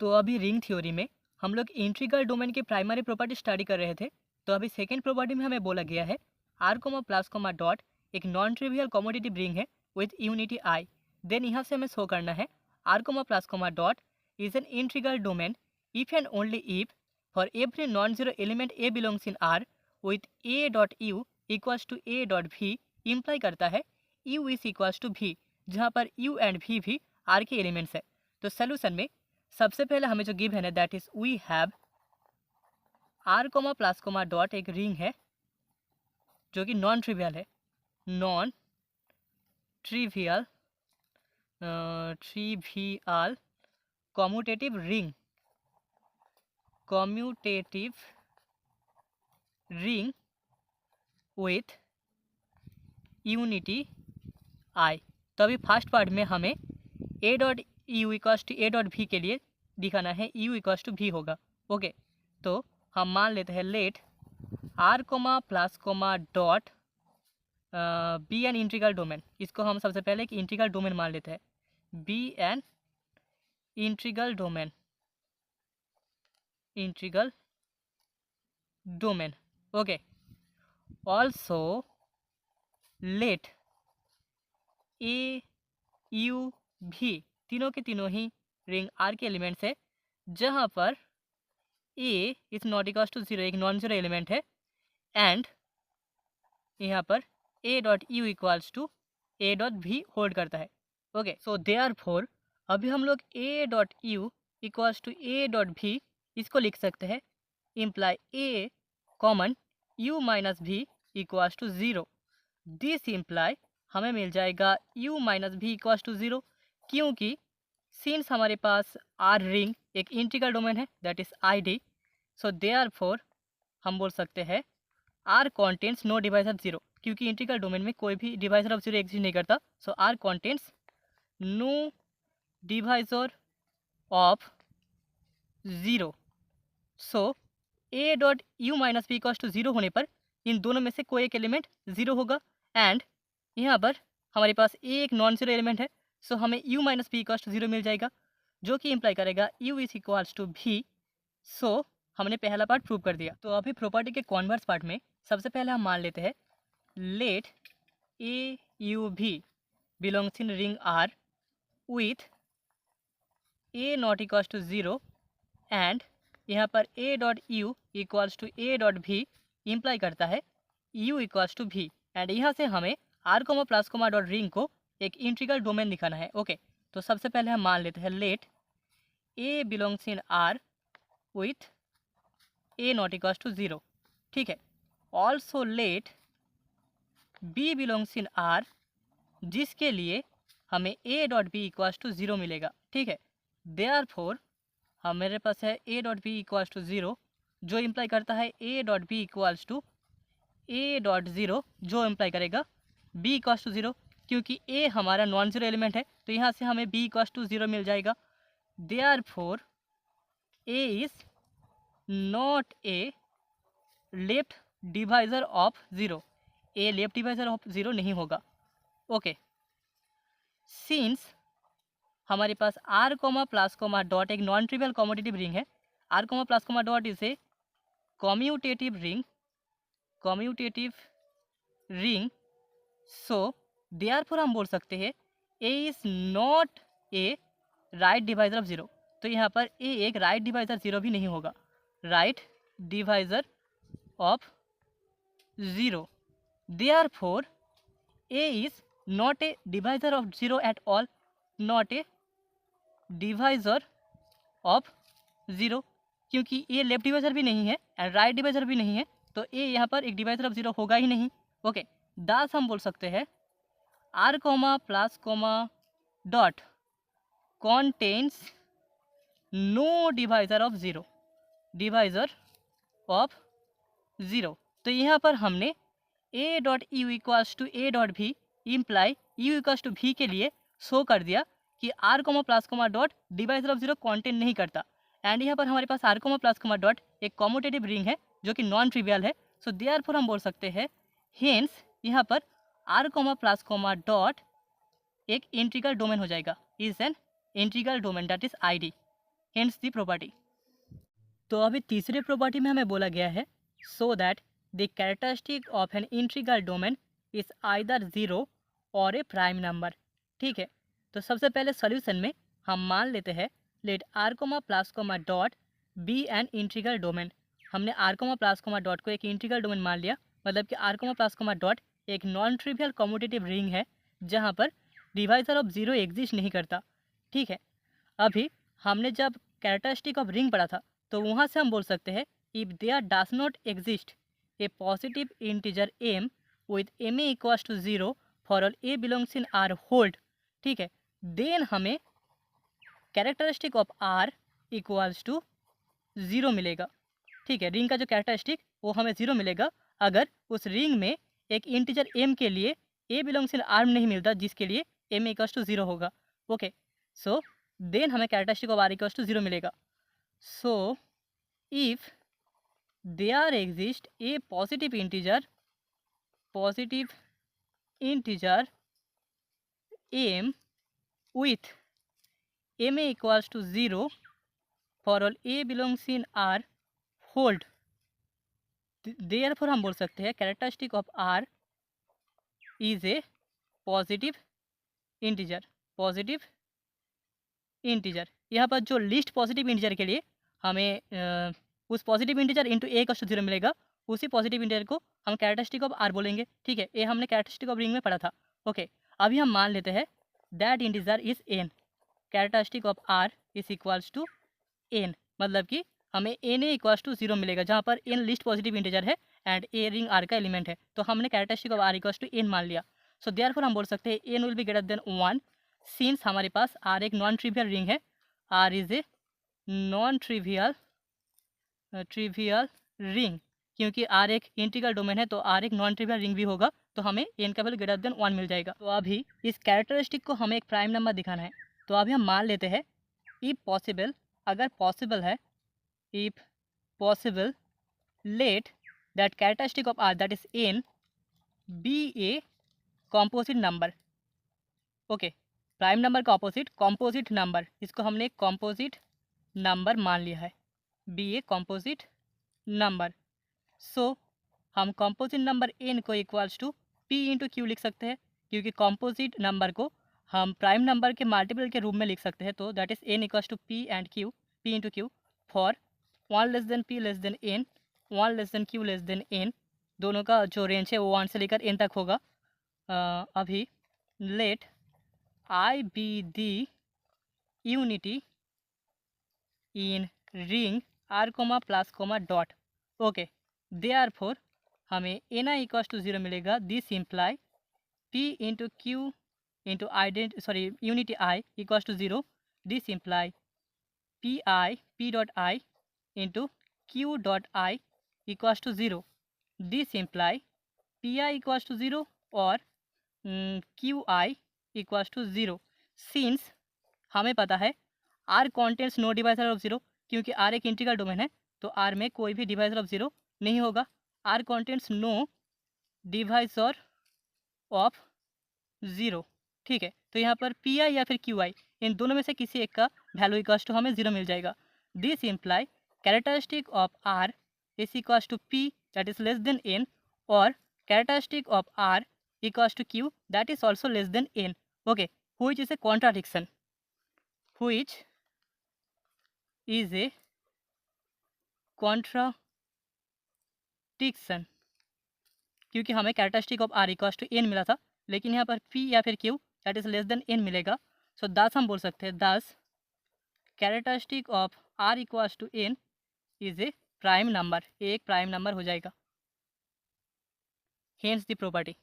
तो अभी ring theory में हम लोग इंटीग्रल डोमेन की प्राइमरी प्रॉपर्टी स्टडी कर रहे थे। तो अभी सेकेंड प्रॉपर्टी में हमें बोला गया है R comma plus comma dot एक नॉन ट्रिवियल कॉमोडिटिव रिंग है विथ यूनिटी आई। देन यहाँ से हमें शो करना है R comma plus comma dot is an integral domain if and only if for every non zero element A belongs in are with A dot you equals to A dot we imply करता है U is equals to V, जहाँ पर U and V भी are के elements है। तो solution में सबसे पहले हमें जो गिवन है that is we have R comma plus comma dot एक रिंग है जो कि नॉन ट्रिवियल है, non trivial trivial commutative ring, commutative ring with unity I. तो अभी फर्स्ट पार्ट में हमें ए dot you equals to A dot V के लिए दिखाना है यू इक्वल्स टू वी होगा। ओके, तो हम मान लेते हैं let R comma plus comma dot be an integral domain. इसको हम सबसे पहले एक इंटीग्रल डोमेन मान लेते हैं, be an integral domain, integral domain. Okay, also let A you भी तीनों के तीनों ही रिंग आर के एलिमेंट्स है, जहाँ पर A is not equals to zero एक नॉन जीरो एलिमेंट है एंड यहाँ पर ए dot you equals to A dot V hold करता है। ओके, सो देयरफॉर अभी हम लोग A dot you equals to A dot V इसको लिख सकते हैं imply a common u minus v equals to zero. This imply हमें मिल जाएगा u minus v equals to zero, क्योंकि सिंस हमारे पास आर रिंग एक इंटीग्रल डोमेन है that is I D, so therefore हम बोल सकते हैं R contains no divisor zero, क्योंकि इंटीग्रल डोमेन में कोई भी डिवाइजर ऑफ जीरो एग्जिस्ट नहीं करता। So R contains no divisor of zero. So a dot u minus v equals to zero होने पर इन दोनों में से कोई एक एलिमेंट ज़ीरो होगा एंड यहाँ पर हमारे पास एक नॉन जीरो एलिमेंट है, सो हमें u minus v equals to zero मिल जाएगा, जो कि इम्प्लाई करेगा u is equals to v. So हमने पहला पार्ट प्रूव कर दिया। तो अभी प्रॉपर्टी के कॉन्वर्स पार्ट में सबसे पहले हम मान लेते हैं लेट ए यू भी belongs in ring r with a not equals to zero and यहाँ पर ए dot you equals to A dot we imply करता है u equals to v and यहाँ से हमें r comma plus comma dot ring को एक इंटीग्रल डोमेन दिखाना है। ओके, तो सबसे पहले हम मान लेते हैं let a belongs in are with a not equals to zero. ठीक है, also let b belongs in r, जिसके लिए हमें ए dot b equals to zero मिलेगा। ठीक है, देयरफॉर हमारे पास है a dot b equals to zero, जो इम्प्लाई करता है a dot b equals to A dot zero, जो इम्प्लाई करेगा b इक्वल्स टू ज़ीरो, क्योंकि a हमारा नॉन जीरो एलिमेंट है तो यहाँ से हमें b इक्वल्स टू ज़ीरो मिल जाएगा। Therefore a is not a left divisor of zero, a left divisor of zero नहीं होगा। ओके, सिंस हमारे पास r comma plus comma dot एक नॉन ट्रिवियल कॉम्यूटेटिव रिंग है, r comma plus comma dot is a commutative ring, commutative ring. So therefore हम बोल सकते हैं a is not a right divisor of zero, तो यहाँ पर a एक राइट डिवाइजर ज़ीरो भी नहीं होगा, right divisor of zero. Therefore a is not A divisor of zero at all, not a divisor of zero, क्योंकि a left divisor भी नहीं है एंड राइट डिवाइजर भी नहीं है, तो a यहाँ पर एक डिवाइजर ऑफ ज़ीरो होगा ही नहीं। ओके, दास हम बोल सकते हैं R comma plus comma dot contains no divisor of zero, divisor of zero. तो यहाँ पर हमने a dot you equals to A dot v imply u equals to v के लिए शो कर दिया कि R comma plus comma dot divisor of zero contain नहीं करता एंड यहाँ पर हमारे पास R comma plus comma dot एक कॉम्यूटेटिव रिंग है जो कि नॉन ट्रिवियल है। सो देयरफॉर हम बोल सकते हैं हेंस यहाँ पर r comma plus comma dot एक इंटीग्रल डोमेन हो जाएगा, is an integral domain that is I D. Hence the property. तो अभी तीसरे प्रॉपर्टी में हमें बोला गया है so that the characteristic of an integral domain is either zero और ए प्राइम नंबर। ठीक है, तो सबसे पहले सॉल्यूशन में हम मान लेते हैं let R comma plus comma dot be an integral domain. हमने R comma plus comma dot को एक इंटीग्रल डोमेन मान लिया, मतलब कि R comma plus comma dot एक नॉन ट्रिवियल कम्यूटेटिव रिंग है जहाँ पर डिवाइजर ऑफ जीरो एग्जिस्ट नहीं करता। ठीक है, अभी हमने जब कैरेक्टरिस्टिक ऑफ रिंग पढ़ा था तो वहाँ से हम बोल सकते हैं if there does not exist a positive integer m with m a equals to zero for all a belongs in r hold. ठीक है, देन हमें characteristic of are equals to zero मिलेगा। ठीक है, रिंग का जो कैरेक्टरिस्टिक वो हमें ज़ीरो मिलेगा अगर उस रिंग में एक इंटीजर एम के लिए ए बिलोंग्स इन आर नहीं मिलता जिसके लिए एम इक्वल्स टू ज़ीरो होगा। ओके, सो देन हमें characteristic of are equals to zero मिलेगा। So if there exist a positive integer m with ma equals to 0 for all a belongs in R hold, therefore हम बोल सकते हैं characteristic of R is a positive integer. यहाँ पर जो list positive integer के लिए हमें उस पॉजिटिव इंटीजर इंटू ए का जीरो मिलेगा, उसी पॉजिटिव इंटीजर को हम कैरेक्टरिस्टिक ऑफ आर बोलेंगे। ठीक है, ये हमने कैरेक्टरिस्टिक ऑफ रिंग में पढ़ा था। ओके, अभी हम मान लेते हैं that integer is n, characteristic of are is equals to n, मतलब कि हमें n a equals to zero मिलेगा जहाँ पर एन लिस्ट पॉजिटिव इंटीजर है एंड ए रिंग आर का एलिमेंट है। तो हमने characteristic of are equals to n मान लिया। सो देयरफॉर हम बोल सकते हैं n will be greater than 1 since हमारे पास आर एक नॉन ट्रिवियल रिंग है। Are is a non trivial ring, क्योंकि आर एक इंटीग्रल डोमेन है तो आर एक नॉन ट्रिवियल रिंग भी होगा, तो हमें एन का वैल्यू ग्रेटर देन 1 मिल जाएगा। तो अभी इस कैरेक्टरिस्टिक को हमें एक प्राइम नंबर दिखाना है, तो अभी हम मान लेते हैं इफ पॉसिबल, अगर पॉसिबल है, if possible let that characteristic of r that is n be a composite number. Okay, prime number का ऑपोजिट कॉम्पोजिट नंबर, इसको हमने एक कॉम्पोजिट नंबर मान लिया है, be a composite number. So हम कॉम्पोजिट नंबर एन को equals to p into q लिख सकते हैं, क्योंकि कॉम्पोजिट नंबर को हम प्राइम नंबर के मल्टीपल के रूप में लिख सकते हैं। तो that is n equals to p and q, p into q for 1 less than p less than n, 1 less than q less than n, दोनों का जो रेंज है वो 1 से लेकर एन तक होगा। अभी let I be the unity in ring R comma plus comma dot. Okay, therefore हमें n I equals to zero मिलेगा। This imply p into q into unity I equals to zero. This imply p dot I into q dot I equals to zero. This imply p I equals to zero और q I equals to zero. Since हमें पता है R contains no divisor of zero, क्योंकि are एक integral domain है तो are में कोई भी डिवाइजर ऑफ ज़ीरो नहीं होगा। R contains no divisor of zero. ठीक है, तो यहाँ पर पी आई या फिर क्यू आई, इन दोनों में से किसी एक का वैल्यू इक्वल्स टू हमें ज़ीरो मिल जाएगा। This imply characteristic of are is equals to p that is less than n और characteristic of R equals to q that is also less than n. Okay, which is a contradiction, which is a contradiction, क्योंकि हमें characteristic of are equals to n मिला था लेकिन यहाँ पर p या फिर q that is less than n मिलेगा। सो दस हम बोल सकते हैं thus characteristic of are equals to n is a prime number, एक प्राइम नंबर हो जाएगा। Hence the property.